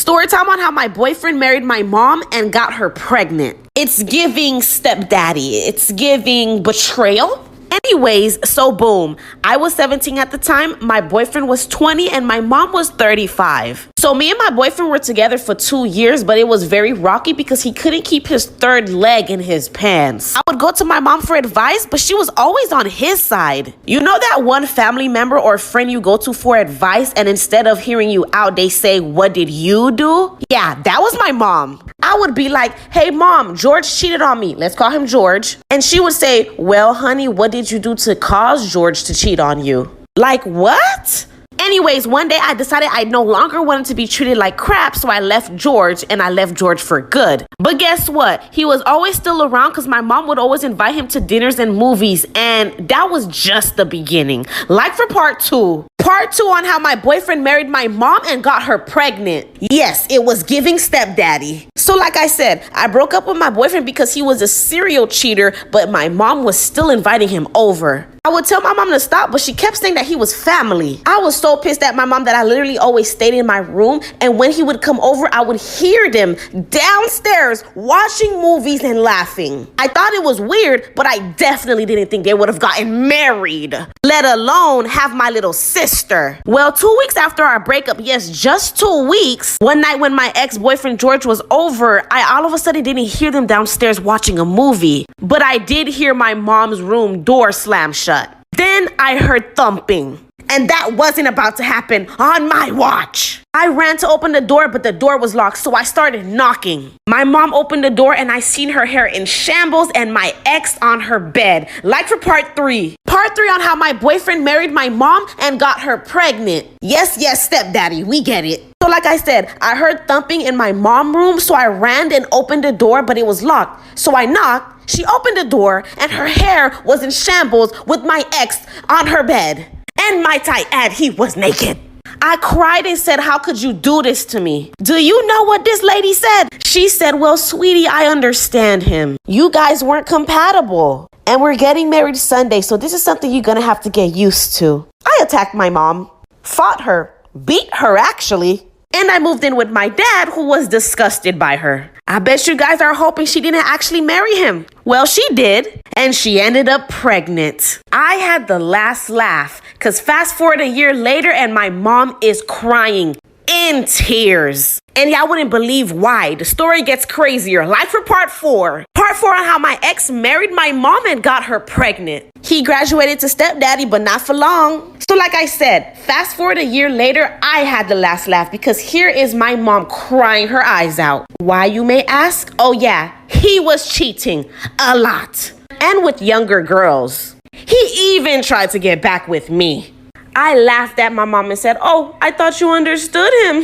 Story time on how my boyfriend married my mom and got her pregnant. It's giving stepdaddy. It's giving betrayal. Anyways, so boom. I was 17 at the time, my boyfriend was 20, and my mom was 35. So me and my boyfriend were together for 2 years, but it was very rocky because he couldn't keep his third leg in his pants. I would go to my mom for advice, but she was always on his side. You know that one family member or friend you go to for advice, and instead of hearing you out, they say, "What did you do?" Yeah, that was my mom. I would be like, "Hey mom, George cheated on me." Let's call him George. And she would say, "Well, honey, what did you do to cause George to cheat on you?" Like, what? Anyways, one day I decided I no longer wanted to be treated like crap, so I left George, and I left George for good. But guess what? He was always still around because my mom would always invite him to dinners and movies, and that was just the beginning. Like for part 2. Part 2 on how my boyfriend married my mom and got her pregnant. Yes, it was giving stepdaddy. So like I said, I broke up with my boyfriend because he was a serial cheater, but my mom was still inviting him over. I would tell my mom to stop, but she kept saying that he was family. I was so pissed at my mom that I literally always stayed in my room, and when he would come over, I would hear them downstairs watching movies and laughing. I thought it was weird, but I definitely didn't think they would have gotten married, let alone have my little sister. Well, 2 weeks after our breakup, yes, just 2 weeks, one night when my ex-boyfriend George was over, I all of a sudden didn't hear them downstairs watching a movie, but I did hear my mom's room door slam shut. Then I heard thumping, and that wasn't about to happen on my watch. I ran to open the door, but the door was locked, so I started knocking. My mom opened the door, and I seen her hair in shambles and my ex on her bed. Like for part 3. Part 3 on how my boyfriend married my mom and got her pregnant. Yes, stepdaddy, we get it. So like I said, I heard thumping in my mom's room, so I ran and opened the door, but it was locked. So I knocked. She opened the door, and her hair was in shambles with my ex on her bed. And might I add, he was naked. I cried and said, "How could you do this to me?" Do you know what this lady said? She said, "Well, sweetie, I understand him. You guys weren't compatible. And we're getting married Sunday, so this is something you're gonna have to get used to." I attacked my mom, fought her, beat her actually. And I moved in with my dad, who was disgusted by her. I bet you guys are hoping she didn't actually marry him. Well, she did, and she ended up pregnant. I had the last laugh, because fast forward a year later, and my mom is crying in tears. And y'all wouldn't believe why. The story gets crazier. Like for part 4. Part 4 on how my ex married my mom and got her pregnant. He graduated to stepdaddy, but not for long. So like I said, fast forward a year later, I had the last laugh because here is my mom crying her eyes out. Why, you may ask? Oh yeah, he was cheating a lot. And with younger girls. He even tried to get back with me. I laughed at my mom and said, "Oh, I thought you understood him,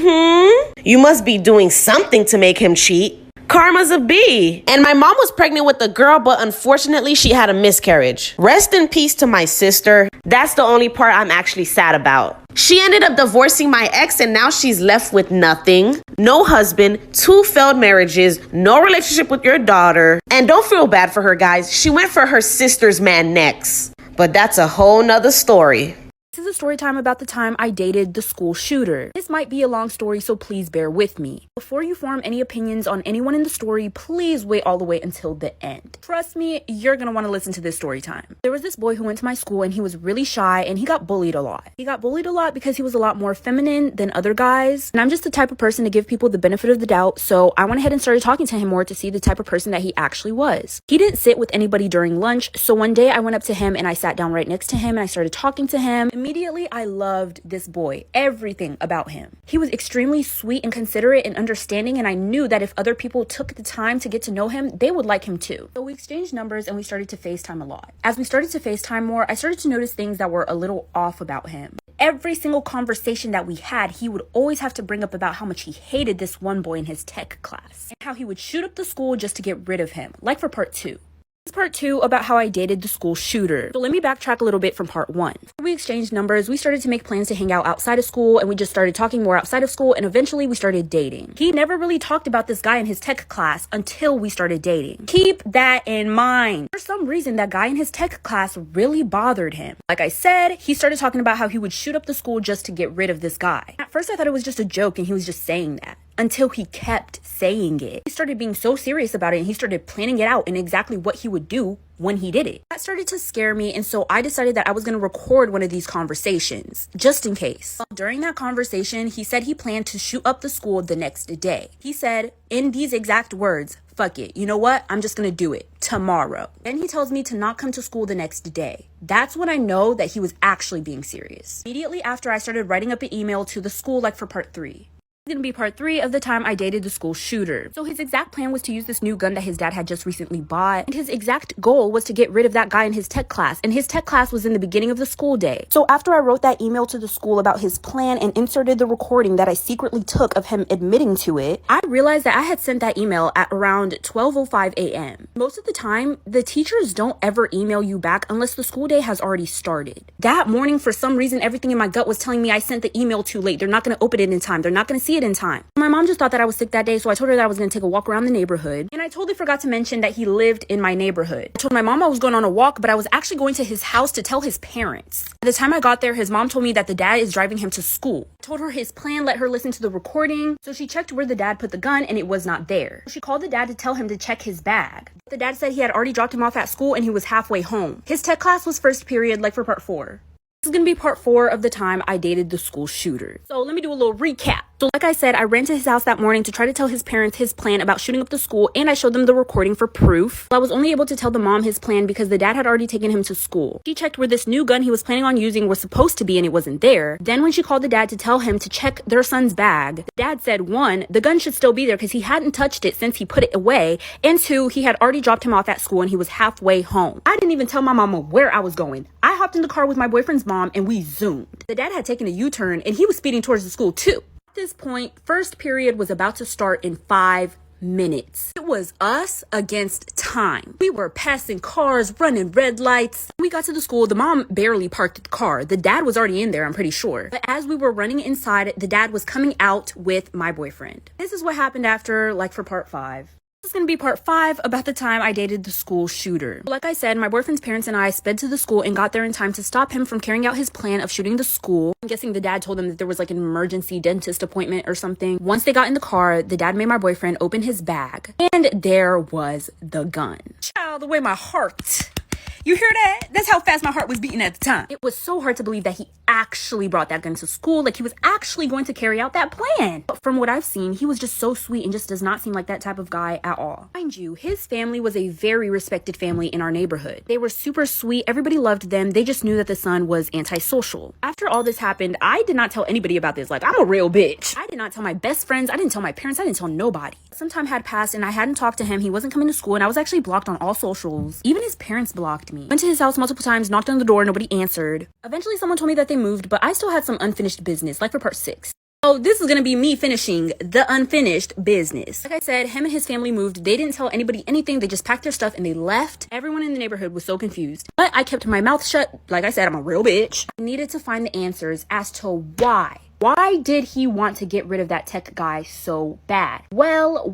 You must be doing something to make him cheat. Karma's a bee." And my mom was pregnant with a girl, but unfortunately she had a miscarriage. Rest in peace to my sister. That's the only part I'm actually sad about. She ended up divorcing my ex, and now she's left with nothing. No husband, 2 failed marriages, no relationship with your daughter. And don't feel bad for her, guys. She went for her sister's man next. But that's a whole nother story. This is a story time about the time I dated the school shooter. This might be a long story, so please bear with me. Before you form any opinions on anyone in the story, please wait all the way until the end. Trust me, you're gonna want to listen to this story time. There was this boy who went to my school, and he was really shy, and he got bullied a lot. He got bullied a lot because he was a lot more feminine than other guys. And I'm just the type of person to give people the benefit of the doubt, so I went ahead and started talking to him more to see the type of person that he actually was. He didn't sit with anybody during lunch, so one day I went up to him and I sat down right next to him and I started talking to him. Immediately, I loved this boy, everything about him. He was extremely sweet and considerate and understanding, and I knew that if other people took the time to get to know him, they would like him too. So we exchanged numbers and we started to FaceTime a lot. As we started to FaceTime more, I started to notice things that were a little off about him. Every single conversation that we had, he would always have to bring up about how much he hated this one boy in his tech class, and how he would shoot up the school just to get rid of him, like for part 2. This is part 2 about how I dated the school shooter. So let me backtrack a little bit from part 1. We exchanged numbers, we started to make plans to hang out outside of school, and we just started talking more outside of school, and eventually we started dating. He never really talked about this guy in his tech class until we started dating. Keep that in mind. For some reason, that guy in his tech class really bothered him. Like I said, he started talking about how he would shoot up the school just to get rid of this guy. At first, I thought it was just a joke and he was just saying that. until he kept saying it. He started being so serious about it and he started planning it out and exactly what he would do when he did it. That started to scare me, and so I decided that I was going to record one of these conversations just in case. During that conversation, he said he planned to shoot up the school the next day. He said in these exact words, "Fuck it, you know what? I'm just gonna do it tomorrow." Then he tells me to not come to school the next day. That's when I know that he was actually being serious. Immediately after, I started writing up an email to the school like for part 3. It's gonna be part 3 of the time I dated the school shooter. So his exact plan was to use this new gun that his dad had just recently bought, and his exact goal was to get rid of that guy in his tech class, and his tech class was in the beginning of the school day. So after I wrote that email to the school about his plan and inserted the recording that I secretly took of him admitting to it, I realized that I had sent that email at around 12:05 a.m. Most of the time, the teachers don't ever email you back unless the school day has already started. That morning, for some reason, everything in my gut was telling me I sent the email too late. They're not gonna open it in time. They're not gonna see it in time. My mom just thought that I was sick that day, so I told her that I was going to take a walk around the neighborhood. And I totally forgot to mention that he lived in my neighborhood. I told my mom I was going on a walk, but I was actually going to his house to tell his parents. By the time I got there, his mom told me that the dad is driving him to school. I told her his plan, let her listen to the recording. So she checked where the dad put the gun and it was not there. She called the dad to tell him to check his bag. The dad said he had already dropped him off at school and he was halfway home. His tech class was first period, like for part 4. This is going to be part 4 of the time I dated the school shooter. So let me do a little recap. So like I said, I ran to his house that morning to try to tell his parents his plan about shooting up the school, and I showed them the recording for proof. I was only able to tell the mom his plan because the dad had already taken him to school. She checked where this new gun he was planning on using was supposed to be and it wasn't there. Then when she called the dad to tell him to check their son's bag, the dad said 1, the gun should still be there because he hadn't touched it since he put it away, and 2, he had already dropped him off at school and he was halfway home. I didn't even tell my mama where I was going. I hopped in the car with my boyfriend's mom and we zoomed. The dad had taken a U-turn and he was speeding towards the school too. At this point, first period was about to start in 5 minutes. It was us against time. We were passing cars, running red lights. When we got to the school, the mom barely parked the car. The dad was already in there, I'm pretty sure. But as we were running inside, the dad was coming out with my boyfriend. This is what happened after, like for part 5. This is going to be part 5 about the time I dated the school shooter. Like I said, my boyfriend's parents and I sped to the school and got there in time to stop him from carrying out his plan of shooting the school. I'm guessing the dad told them that there was like an emergency dentist appointment or something. Once they got in the car, the dad made my boyfriend open his bag, and there was the gun. Child, the way my heart... You hear that? That's how fast my heart was beating at the time. It was so hard to believe that he actually brought that gun to school, like he was actually going to carry out that plan. But from what I've seen, he was just so sweet and just does not seem like that type of guy at all. Mind you, his family was a very respected family in our neighborhood. They were super sweet. Everybody loved them. They just knew that the son was antisocial. After all this happened, I did not tell anybody about this. Like, I'm a real bitch. I did not tell my best friends. I didn't tell my parents. I didn't tell nobody. Some time had passed and I hadn't talked to him. He wasn't coming to school and I was actually blocked on all socials. Even his parents blocked me. Went to his house multiple times, knocked on the door, nobody answered. Eventually someone told me that they moved, but I still had some unfinished business, like for part 6. So this is gonna be me finishing the unfinished business. Like I said, him and his family moved. They didn't tell anybody anything. They just packed their stuff and they left. Everyone in the neighborhood was so confused. But I kept my mouth shut. Like I said, I'm a real bitch. I needed to find the answers as to why. Why did he want to get rid of that tech guy so bad? Well.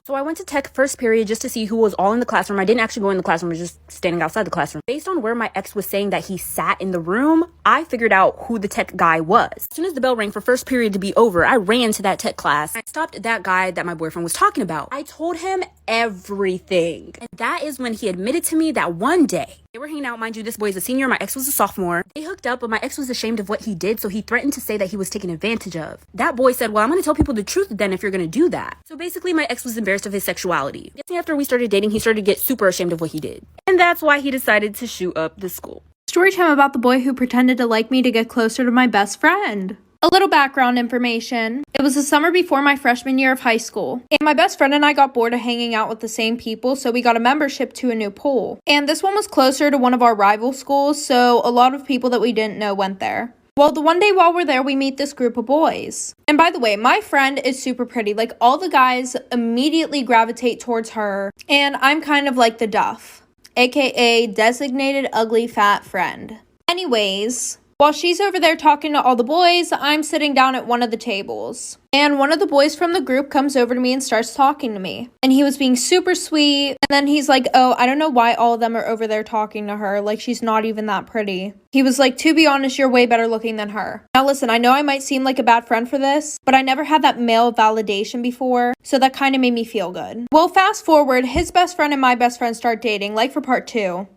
So I went to tech first period just to see who was all in the classroom. I didn't actually go in the classroom. I was just standing outside the classroom. Based on where my ex was saying that he sat in the room, I figured out who the tech guy was. As soon as the bell rang for first period to be over, I ran to that tech class. I stopped that guy that my boyfriend was talking about. I told him everything. And that is when he admitted to me that one day, they were hanging out. Mind you, this boy is a senior. My ex was a sophomore. They hooked up, but my ex was ashamed of what he did, so he threatened to say that he was taken advantage of. That boy said, well, I'm going to tell people the truth then if you're going to do that. So basically, my ex was embarrassed of his sexuality. Guessing after we started dating, he started to get super ashamed of what he did. And that's why he decided to shoot up the school. Storytime about the boy who pretended to like me to get closer to my best friend. A little background information. It was the summer before my freshman year of high school, and my best friend and I got bored of hanging out with the same people, so we got a membership to a new pool. And this one was closer to one of our rival schools, so a lot of people that we didn't know went there. Well, the one day while we're there, we meet this group of boys. And by the way, my friend is super pretty. Like, all the guys immediately gravitate towards her, and I'm kind of like the duff, aka designated ugly fat friend. Anyways, While she's over there talking to all the boys, I'm sitting down at one of the tables. And one of the boys from the group comes over to me and starts talking to me. And he was being super sweet. And then he's like, oh, I don't know why all of them are over there talking to her. Like, she's not even that pretty. He was like, to be honest, you're way better looking than her. Now listen, I know I might seem like a bad friend for this, but I never had that male validation before. So that kind of made me feel good. Well, fast forward, his best friend and my best friend start dating, like for part 2.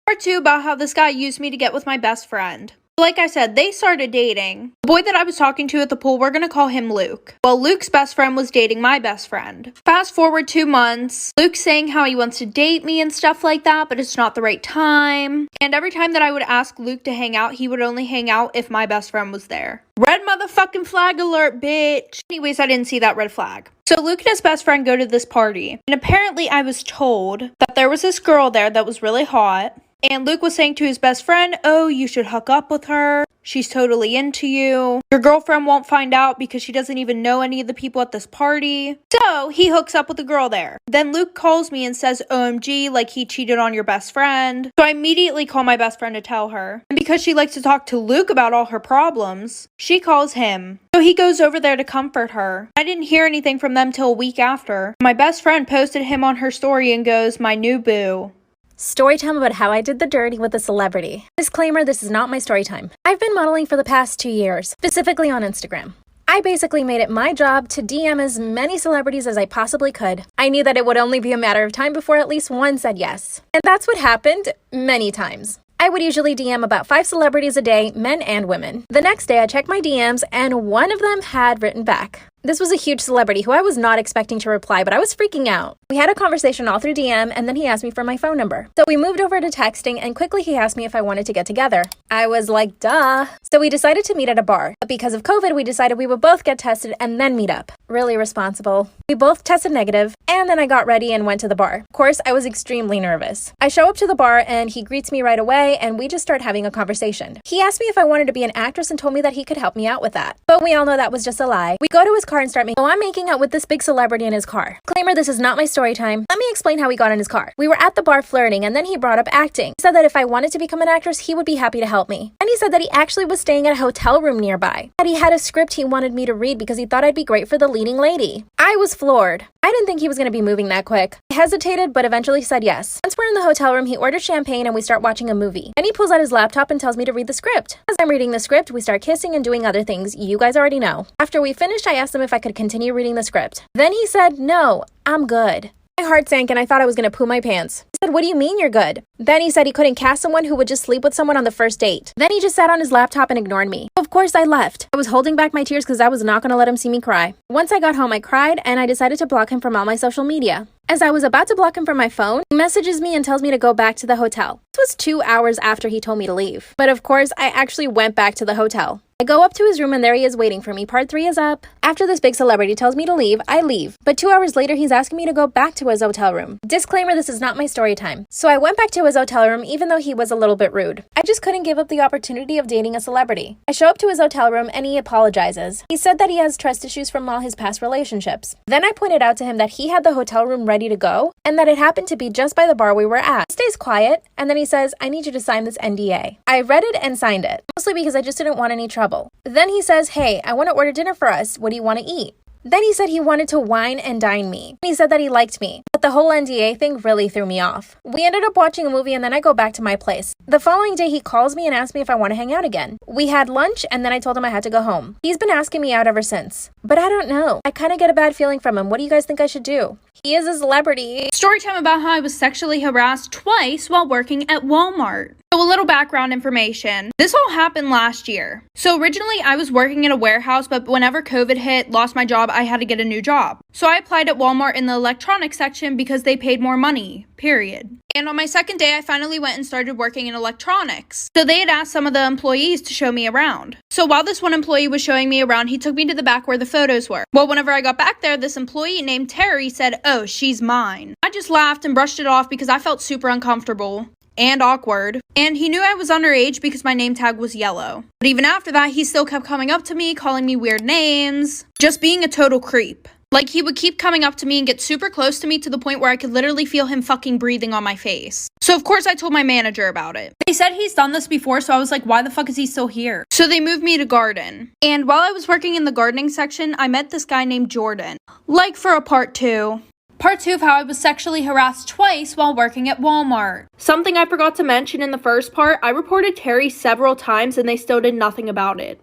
Part 2 about how this guy used me to get with my best friend. Like I said, they started dating. The boy that I was talking to at the pool, we're gonna call him Luke. Well, Luke's best friend was dating my best friend. Fast forward 2 months, Luke's saying how he wants to date me and stuff like that, but it's not the right time. And every time that I would ask Luke to hang out, he would only hang out if my best friend was there. Red motherfucking flag alert, bitch. Anyways, I didn't see that red flag. So Luke and his best friend go to this party. And apparently I was told that there was this girl there that was really hot. And Luke was saying to his best friend, oh, you should hook up with her. She's totally into you. Your girlfriend won't find out because she doesn't even know any of the people at this party. So he hooks up with the girl there. Then Luke calls me and says, OMG, like he cheated on your best friend. So I immediately call my best friend to tell her. And because she likes to talk to Luke about all her problems, she calls him. So he goes over there to comfort her. I didn't hear anything from them till a week after. My best friend posted him on her story and goes, my new boo. Story time about how I did the dirty with a celebrity. Disclaimer, this is not my story time. I've been modeling for the past 2 years, specifically on Instagram. I basically made it my job to DM as many celebrities as I possibly could. I knew that it would only be a matter of time before at least one said yes. And that's what happened many times. I would usually DM about 5 celebrities a day, men and women. The next day I checked my DMs and one of them had written back. This was a huge celebrity who I was not expecting to reply, but I was freaking out. We had a conversation all through DM, and then he asked me for my phone number. So we moved over to texting, and quickly he asked me if I wanted to get together. I was like, duh. So we decided to meet at a bar. But because of COVID, we decided we would both get tested and then meet up. Really responsible. We both tested negative, and then I got ready and went to the bar. Of course, I was extremely nervous. I show up to the bar, and he greets me right away, and we just start having a conversation. He asked me if I wanted to be an actress and told me that he could help me out with that. But we all know that was just a lie. We go to his car and start making, I'm making out with this big celebrity in his car. Disclaimer, this is not my story time. Let me explain how we got in his car. We were at the bar flirting, and then he brought up acting. He said that if I wanted to become an actress, he would be happy to help me. And he said that he actually was staying at a hotel room nearby. That he had a script he wanted me to read because he thought I'd be great for the leading lady. I was floored. I didn't think he was going to be moving that quick. I hesitated, but eventually said yes. Once we're in the hotel room, he orders champagne and we start watching a movie. And he pulls out his laptop and tells me to read the script. As I'm reading the script, we start kissing and doing other things you guys already know. After we finished, I asked him if I could continue reading the script. Then he said, no, I'm good. My heart sank and I thought I was going to poo my pants. He said, what do you mean you're good? Then he said he couldn't cast someone who would just sleep with someone on the first date. Then he just sat on his laptop and ignored me. Of course I left. I was holding back my tears because I was not going to let him see me cry. Once I got home, I cried and I decided to block him from all my social media. As I was about to block him from my phone, he messages me and tells me to go back to the hotel. This was 2 hours after he told me to leave. But of course, I actually went back to the hotel. I go up to his room and there he is waiting for me. Part 3 is up. After this big celebrity tells me to leave, I leave. But 2 hours later, he's asking me to go back to his hotel room. Disclaimer, this is not my story time. So I went back to his hotel room even though he was a little bit rude. I just couldn't give up the opportunity of dating a celebrity. I show up to his hotel room and he apologizes. He said that he has trust issues from all his past relationships. Then I pointed out to him that he had the hotel room ready to go and that it happened to be just by the bar we were at. He stays quiet and then he says, I need you to sign this NDA. I read it and signed it, mostly because I just didn't want any trouble. Then he says, hey, I want to order dinner for us. What do you want to eat? Then he said he wanted to wine and dine me. He said that he liked me, but the whole NDA thing really threw me off. We ended up watching a movie and then I go back to my place. The following day, he calls me and asks me if I want to hang out again. We had lunch and then I told him I had to go home. He's been asking me out ever since, but I don't know. I kind of get a bad feeling from him. What do you guys think I should do? He is a celebrity. Storytime about how I was sexually harassed twice while working at Walmart. So a little background information. This all happened last year. So originally I was working in a warehouse, but whenever COVID hit, lost my job, I had to get a new job. So I applied at Walmart in the electronics section because they paid more money, period. And on my second day, I finally went and started working in electronics. So they had asked some of the employees to show me around. So while this one employee was showing me around, he took me to the back where the photos were. Well, whenever I got back there, this employee named Terry said, oh, she's mine. I just laughed and brushed it off because I felt super uncomfortable and awkward. And he knew I was underage because my name tag was yellow. But even after that, he still kept coming up to me, calling me weird names, just being a total creep. Like, he would keep coming up to me and get super close to me to the point where I could literally feel him fucking breathing on my face. So of course I told my manager about it. They said he's done this before, so I was like, why the fuck is he still here? So they moved me to garden. And while I was working in the gardening section, I met this guy named Jordan. Like for a part 2. Part 2 of how I was sexually harassed twice while working at Walmart. Something I forgot to mention in the first part, I reported Terry several times and they still did nothing about it.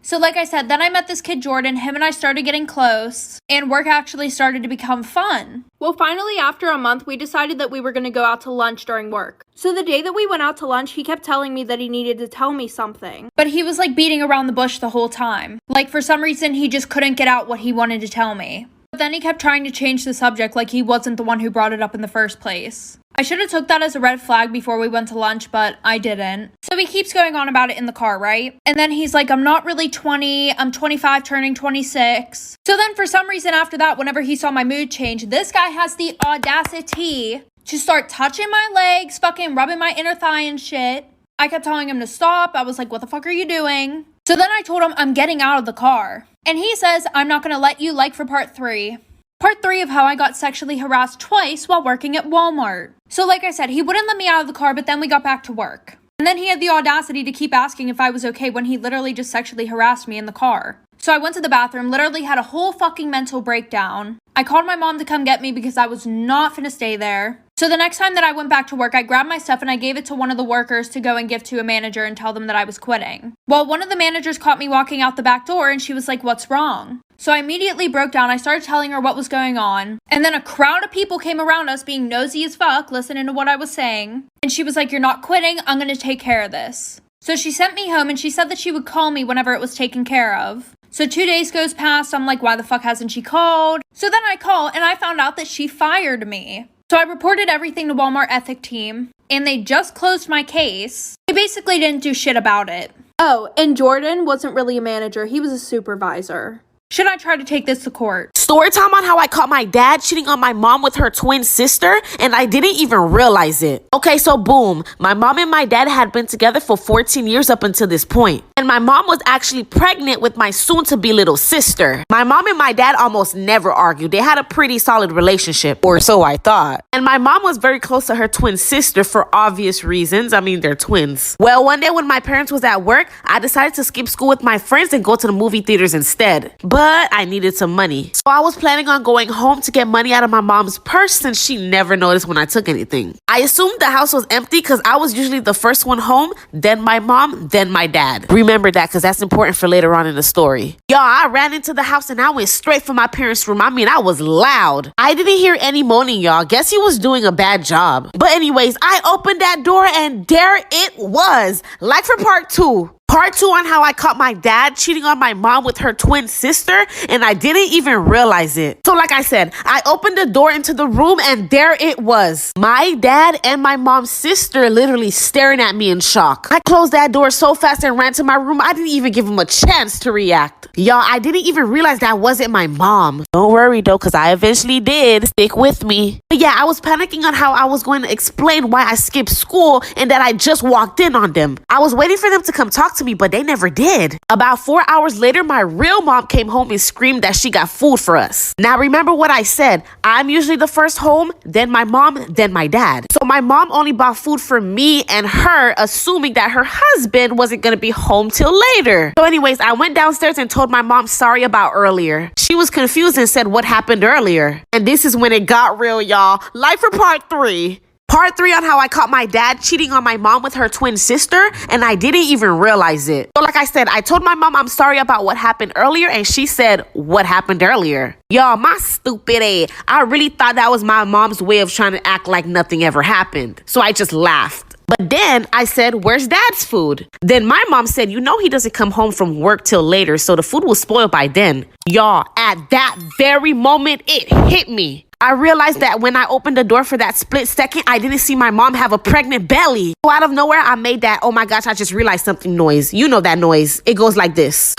So like I said, then I met this kid Jordan, him and I started getting close, and work actually started to become fun. Well, finally, after a month, we decided that we were going to go out to lunch during work. So the day that we went out to lunch, he kept telling me that he needed to tell me something. But he was like beating around the bush the whole time. Like for some reason, he just couldn't get out what he wanted to tell me. But then he kept trying to change the subject like he wasn't the one who brought it up in the first place. I should have took that as a red flag before we went to lunch, but I didn't. So he keeps going on about it in the car, right? And then he's like, I'm not really 20, I'm 25 turning 26. So then for some reason after that, whenever he saw my mood change, this guy has the audacity to start touching my legs, fucking rubbing my inner thigh and shit. I kept telling him to stop. I was like, what the fuck are you doing? So then I told him I'm getting out of the car. And he says, I'm not gonna let you, like for part 3. Part 3 of how I got sexually harassed twice while working at Walmart. So like I said, he wouldn't let me out of the car, but then we got back to work. And then he had the audacity to keep asking if I was okay when he literally just sexually harassed me in the car. So I went to the bathroom, literally had a whole fucking mental breakdown. I called my mom to come get me because I was not finna stay there. So the next time that I went back to work, I grabbed my stuff and I gave it to one of the workers to go and give to a manager and tell them that I was quitting. Well, one of the managers caught me walking out the back door and she was like, what's wrong? So I immediately broke down. I started telling her what was going on. And then a crowd of people came around us being nosy as fuck, listening to what I was saying. And she was like, you're not quitting. I'm going to take care of this. So she sent me home and she said that she would call me whenever it was taken care of. So 2 days goes past. I'm like, why the fuck hasn't she called? So then I call and I found out that she fired me. So I reported everything to Walmart ethic team and they just closed my case. They basically didn't do shit about it. Oh, and Jordan wasn't really a manager. He was a supervisor. Should I try to take this to court? Story time on how I caught my dad cheating on my mom with her twin sister, and I didn't even realize it. Okay, so boom. My mom and my dad had been together for 14 years up until this point. And my mom was actually pregnant with my soon-to-be little sister. My mom and my dad almost never argued. They had a pretty solid relationship, or so I thought. And my mom was very close to her twin sister for obvious reasons. I mean, they're twins. Well, one day when my parents was at work, I decided to skip school with my friends and go to the movie theaters instead. But I needed some money. So I was planning on going home to get money out of my mom's purse since she never noticed when I took anything. I assumed the house was empty because I was usually the first one home, then my mom, then my dad. Remember that because that's important for later on in the story. Y'all, I ran into the house and I went straight for my parents' room. I mean, I was loud. I didn't hear any moaning, y'all. Guess he was doing a bad job. But anyways, I opened that door and there it was. Like for part 2. Part 2 on how I caught my dad cheating on my mom with her twin sister, and I didn't even realize it. So like I said, I opened the door into the room and there it was. My dad and my mom's sister literally staring at me in shock. I closed that door so fast and ran to my room, I didn't even give him a chance to react. Y'all, I didn't even realize that wasn't my mom. Don't worry though, because I eventually did. Stick with me. But yeah, I was panicking on how I was going to explain why I skipped school and that I just walked in on them. I was waiting for them to come talk to me, but they never did. About 4 hours later, my real mom came home and screamed that she got food for us. Now remember what I said. I'm usually the first home, then my mom, then my dad. So my mom only bought food for me and her, assuming that her husband wasn't gonna be home till later. So anyways, I went downstairs and told my mom sorry about earlier. She was confused and said what happened earlier. And this is when it got real, y'all. Like for part 3. Part 3 on how I caught my dad cheating on my mom with her twin sister, and I didn't even realize it. So like I said, I told my mom I'm sorry about what happened earlier, and she said, what happened earlier? Y'all, my stupid ass. I really thought that was my mom's way of trying to act like nothing ever happened. So I just laughed. But then I said, where's dad's food? Then my mom said, you know he doesn't come home from work till later, so the food will spoil by then. Y'all, at that very moment, it hit me. I realized that when I opened the door for that split second, I didn't see my mom have a pregnant belly. So out of nowhere, I made that, oh my gosh, I just realized something noise. You know that noise. It goes like this.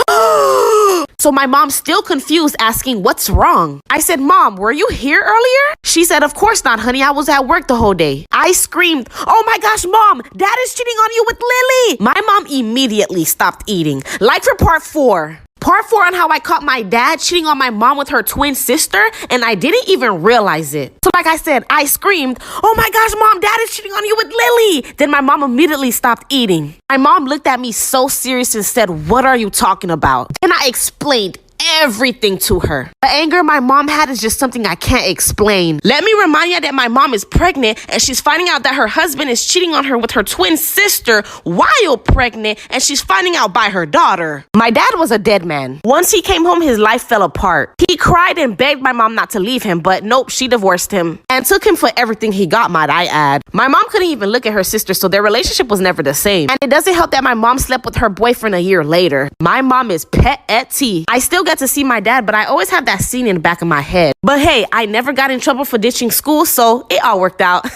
So my mom's still confused, asking, what's wrong? I said, Mom, were you here earlier? She said, of course not, honey. I was at work the whole day. I screamed, oh my gosh, Mom, Dad is cheating on you with Lily. My mom immediately stopped eating. Like for part 4. Part 4 on how I caught my dad cheating on my mom with her twin sister, and I didn't even realize it. So like I said, I screamed, "Oh my gosh, Mom, Dad is cheating on you with Lily." Then my mom immediately stopped eating. My mom looked at me so serious and said, "What are you talking about?" And I explained everything to her. The anger my mom had is just something I can't explain. Let me remind you that my mom is pregnant and she's finding out that her husband is cheating on her with her twin sister while pregnant, and she's finding out by her daughter. My dad was a dead man. Once he came home, his life fell apart. He cried and begged my mom not to leave him, but nope, she divorced him and took him for everything he got, might I add. My mom couldn't even look at her sister, so their relationship was never the same. And it doesn't help that my mom slept with her boyfriend a year later. My mom is pet at tea. I still get to see my dad, but I always have that scene in the back of my head. But hey, I never got in trouble for ditching school, so it all worked out.